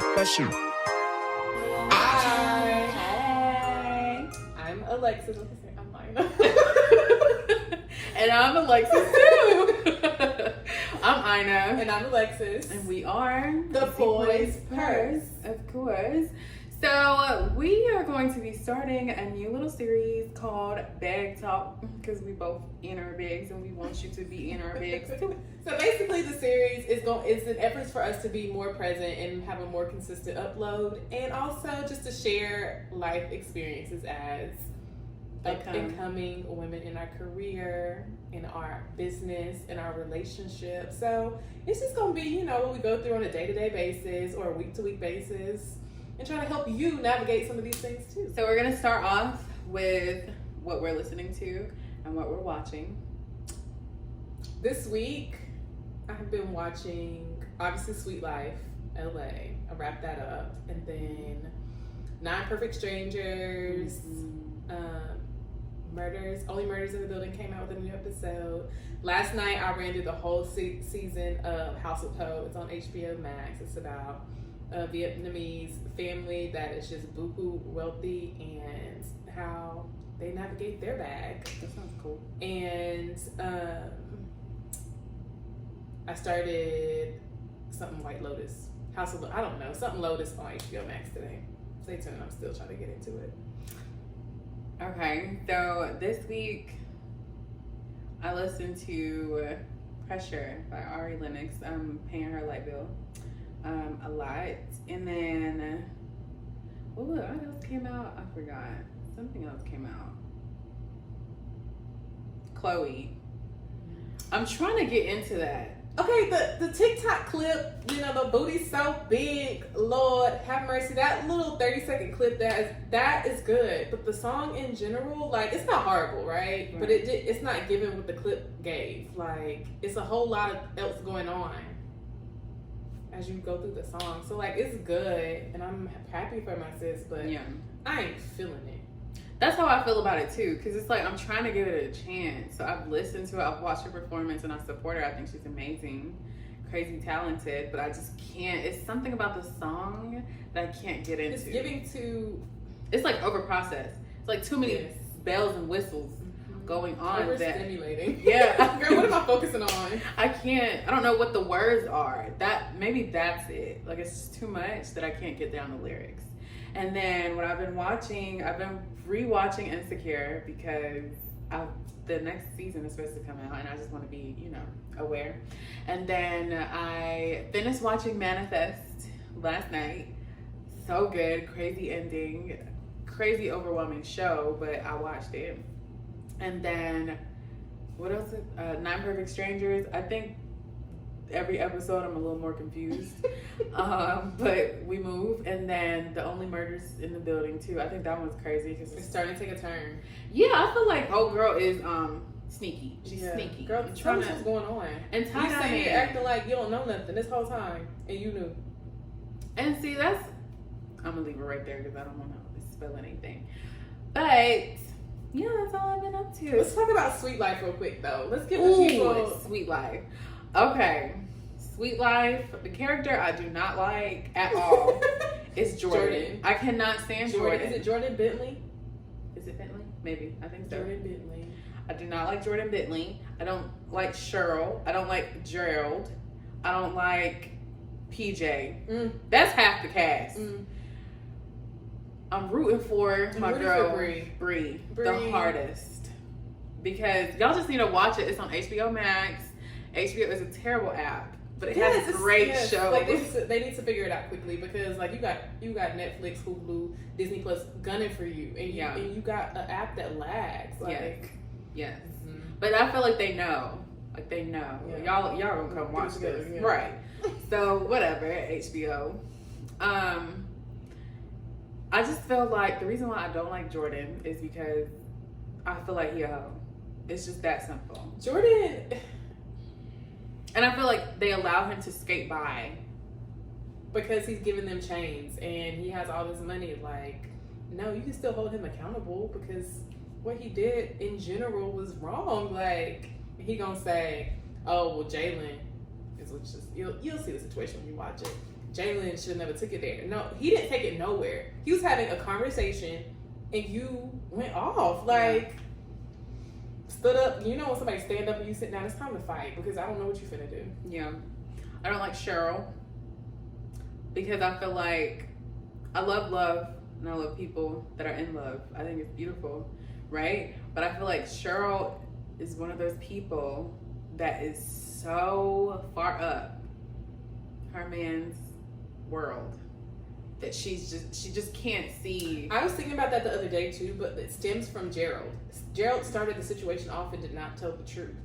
Pressure. Hi. Hey. I'm Alexis. I'm Lina. And I'm Alexis too. I'm Ina. And I'm Alexis. And we are The Poise Purse. Of course. So we are going to be starting a new little series called Bag Talk, because we both in our bags and we want you to be in our bags too. So basically the series is an effort for us to be more present and have a more consistent upload, and also just to share life experiences as incoming women in our career, in our business, in our relationship. So it's just gonna be, what we go through on a day-to-day basis or a week-to-week basis, and trying to help you navigate some of these things too. So we're gonna start off with what we're listening to and what we're watching. This week, I've been watching, obviously, Sweet Life, LA. I wrapped that up. And then Nine Perfect Strangers, Only Murders in the Building came out with a new episode. Last night, I rented the whole season of House of Ho. It's on HBO Max. It's about a Vietnamese family that is just buku wealthy and how they navigate their bag. That sounds cool. And I started something White Lotus. I don't know, something Lotus on HBO Max today. Stay tuned, I'm still trying to get into it. Okay, so this week I listened to Pressure by Ari Lennox. I'm paying her light bill a lot. And then, what else came out? I forgot. Something else came out. Chloe. I'm trying to get into that. Okay, the TikTok clip, the booty's so big, Lord have mercy. That little 30-second clip, that is good. But the song in general, like, it's not horrible, right? But it's not given what the clip gave. Like, it's a whole lot else going on as you go through the song. So, like, it's good, and I'm happy for my sis, but yeah, I ain't feeling it. That's how I feel about it too, because it's like I'm trying to give it a chance. So I've listened to it, I've watched her performance, and I support her. I think she's amazing, crazy talented, but I just can't. It's something about the song that I can't get into. It's giving to. It's like overprocessed. It's like too many bells and whistles going on. Overstimulating. Yeah. Girl, what am I focusing on? I can't. I don't know what the words are. Maybe that's it. Like, it's just too much that I can't get down the lyrics. And then what I've been watching, I've been rewatching Insecure because the next season is supposed to come out and I just want to be, aware. And then I finished watching Manifest last night. So good, crazy ending, crazy overwhelming show, but I watched it. And then, what else? Nine Perfect Strangers. I think every episode I'm a little more confused, but we move. And then the Only Murders in the Building too. I think that one's crazy because it's starting to take a turn. Yeah, I feel like old girl is sneaky. She's sneaky. Girl, tell me what's going on. And you sitting here acting like you don't know nothing this whole time, and you knew. And see, I'm gonna leave it right there because I don't want to spill anything. But yeah, that's all I've been up to. Let's talk about Sweet Life real quick though. Let's give the people Sweet Life. Okay, Sweet Life. The character I do not like at all is Jordan. I cannot stand Jordan. Is it Jordan Bentley? Is it Bentley? Maybe. I think so. Jordan Bentley. I do not like Jordan Bentley. I don't like Cheryl. I don't like Gerald. I don't like PJ. That's half the cast. I'm rooting for my girl Bree the hardest, because y'all just need to watch it. It's on HBO Max. HBO is a terrible app, but it has a great show. Like they need to figure it out quickly, because like you got Netflix, Hulu, Disney Plus gunning for you, and you got an app that lags. Like yes. But I feel like they know. Like they know. Yeah. Y'all gonna come watch this. Yeah. Right. So whatever, HBO. I just feel like the reason why I don't like Jordan is because I feel like he a hoe. It's just that simple. Jordan, and I feel like they allow him to skate by because he's giving them chains and he has all this money. Like, no, you can still hold him accountable, because what he did in general was wrong. Like, he gonna say, oh well, Jalen is just, you'll see the situation when you watch it. Jalen should have never took it there. No, he didn't take it nowhere. He was having a conversation, and you went off. Like, stood up. You know when somebody stand up and you sit down, it's time to fight because I don't know what you finna do. Yeah. I don't like Cheryl because I feel like I love love and I love people that are in love. I think it's beautiful, right? But I feel like Cheryl is one of those people that is so far up her man's world that she just can't see. I was thinking about that the other day too, but it stems from Gerald. Gerald started the situation off and did not tell the truth.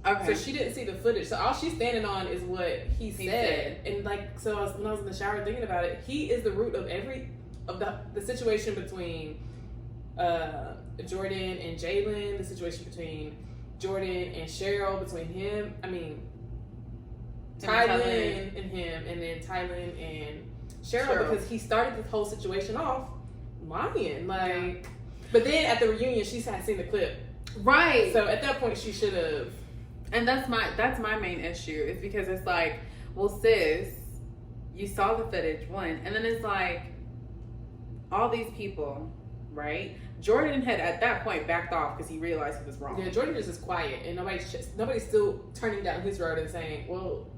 Okay. So she didn't see the footage. So all she's standing on is what he said. And like, so when I was in the shower thinking about it, he is the root of the situation between Jordan and Jalen, the situation between Jordan and Cheryl, between him, Tylen and him, and then Tylen and Cheryl, because he started this whole situation off lying. Like, but then at the reunion, she had seen the clip. Right. So at that point, she should have. And that's my main issue. It's because it's like, well, sis, you saw the footage, one, and then it's like, all these people, right? Jordan had at that point backed off because he realized he was wrong. Yeah, Jordan just is quiet, and nobody's still turning down his road and saying, "Well,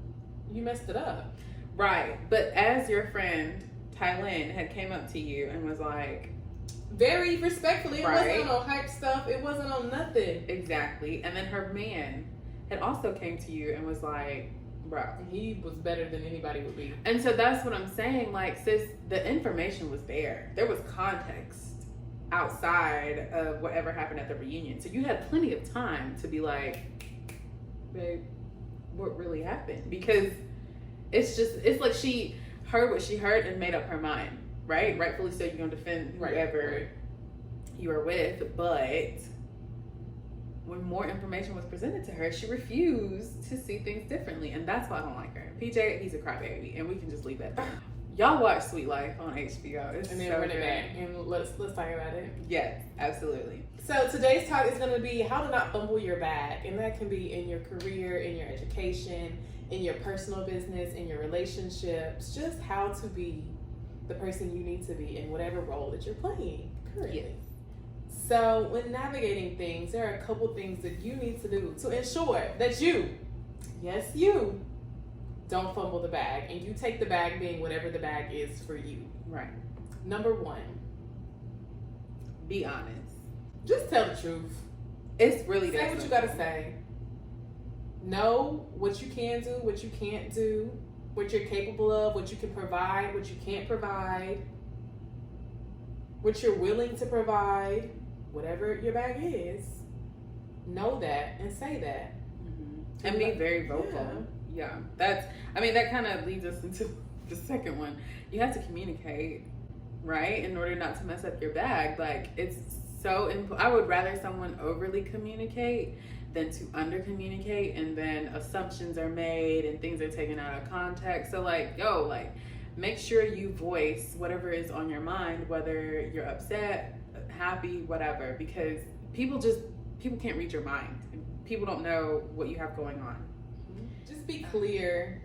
you messed it up." Right. But as your friend Tylen had came up to you and was like, very respectfully, it right? wasn't on hype stuff. It wasn't on nothing. Exactly. And then her man had also came to you and was like, bro, he was better than anybody would be. And so that's what I'm saying. Like, sis, the information was there. There was context outside of whatever happened at the reunion. So you had plenty of time to be like, babe, what really happened? Because it's like she heard what she heard and made up her mind, right? Rightfully so, you're going to defend whoever you are with. But when more information was presented to her, she refused to see things differently. And that's why I don't like her. PJ, he's a crybaby. And we can just leave that there. Y'all watch Sweet Life on HBO. It's and then so run it good. back and let's talk about it. Yes, absolutely. So today's talk is going to be how to not fumble your bag, and that can be in your career, in your education, in your personal business, in your relationships, just how to be the person you need to be in whatever role that you're playing currently. Yes. So when navigating things, there are a couple things that you need to do to ensure that you don't fumble the bag, and you take the bag being whatever the bag is for you. Right. Number one, be honest. Just tell the truth. It's really say what you gotta say. Know what you can do, what you can't do, what you're capable of, what you can provide, what you can't provide, what you're willing to provide, whatever your bag is. Know that and say that. Mm-hmm. And be very vocal. Yeah. That kind of leads us into the second one. You have to communicate, right? In order not to mess up your bag. Like, it's so I would rather someone overly communicate than to under communicate, and then assumptions are made and things are taken out of context. So make sure you voice whatever is on your mind, whether you're upset, happy, whatever, because people can't read your mind. People don't know what you have going on. Just be clear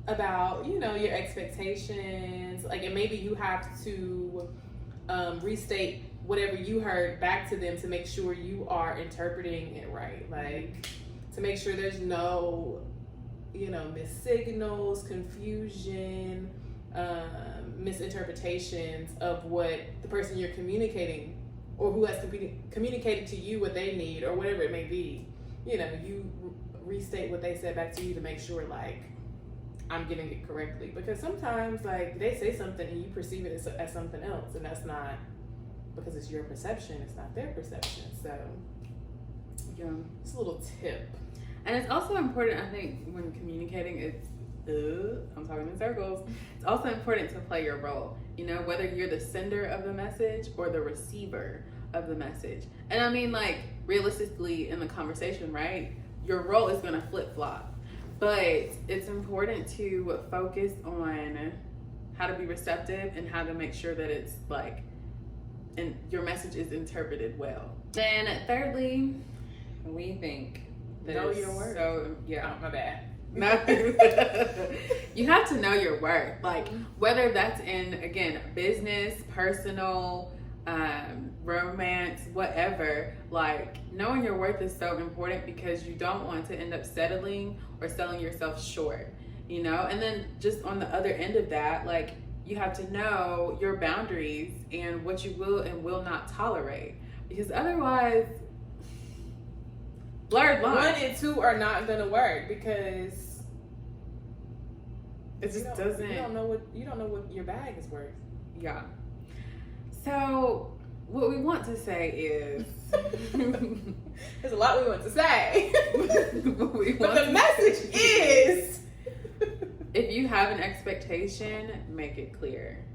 about, your expectations. Like, and maybe you have to restate whatever you heard back to them to make sure you are interpreting it right. Like, to make sure there's no, missed signals, confusion, misinterpretations of what the person you're communicating or who has communicated to you what they need or whatever it may be. You restate what they said back to you to make sure, like, I'm getting it correctly. Because sometimes, like, they say something and you perceive it as something else, and that's not because it's your perception, it's not their perception. So, it's a little tip. And it's also important, I think, when communicating, I'm talking in circles, it's also important to play your role. Whether you're the sender of the message or the receiver of the message. And realistically in the conversation, right? Your role is going to flip-flop. But it's important to focus on how to be receptive and how to make sure that it's and your message is interpreted well. Then thirdly, we think that know your worth. So, yeah. Oh, my bad. No. You have to know your worth. Like, whether that's in, again, business, personal, romance, whatever, like, knowing your worth is so important because you don't want to end up settling or selling yourself short, you know? And then just on the other end of that, like, you have to know your boundaries and what you will and will not tolerate, because otherwise, blurred lines. 1 and 2 are not gonna work because it just doesn't. You don't know what your bag is worth. Yeah. So what we want to say is, there's a lot we want to say, but the message is, if you have an expectation, make it clear.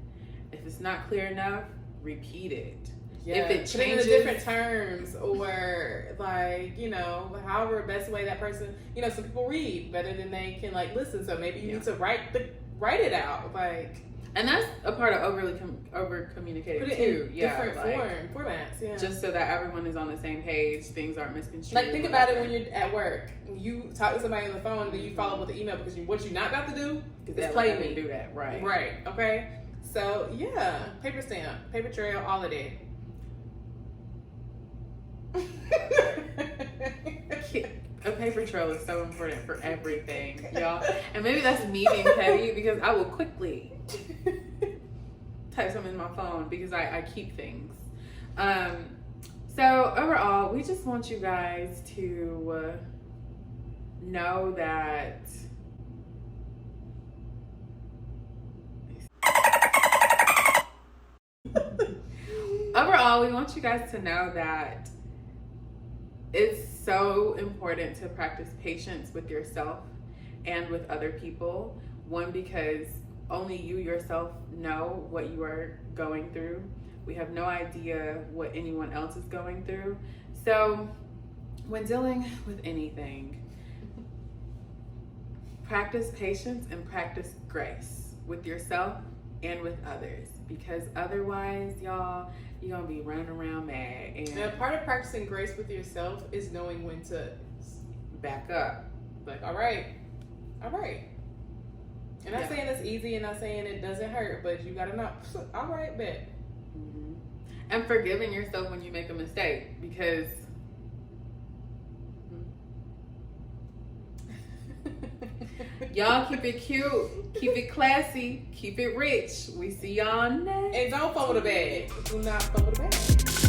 If it's not clear enough, repeat it. Yeah. If it changes in different terms, or like, you know, however best way that person, you know, some people read better than they can like listen, so maybe you need to write it out, like. And that's a part of over communicating put it too. In different formats, yeah. Just so that everyone is on the same page, things aren't misconstrued. Like, think about it when you're at work. You talk to somebody on the phone, and then you follow up with an email because what you're not about to do is play me. Do that, right? Right. Okay. So yeah, paper stamp, paper trail, all of it. A paper trail is so important for everything, y'all. And maybe that's me being petty, because I will quickly type something in my phone because I keep things. So overall, we just want you guys to know that we want you guys to know that it's so important to practice patience with yourself and with other people. One, because only you yourself know what you are going through. We have no idea what anyone else is going through. So when dealing with anything, practice patience and practice grace with yourself and with others, because otherwise, y'all, you're gonna be running around mad. And part of practicing grace with yourself is knowing when to back up. Like, all right. And not saying it's easy, and not saying it doesn't hurt, but you gotta know, all right, bet. Mm-hmm. And forgiving yourself when you make a mistake, because y'all, keep it cute, keep it classy, keep it rich. We see y'all next. And don't fumble the bag. Do not fumble the bag.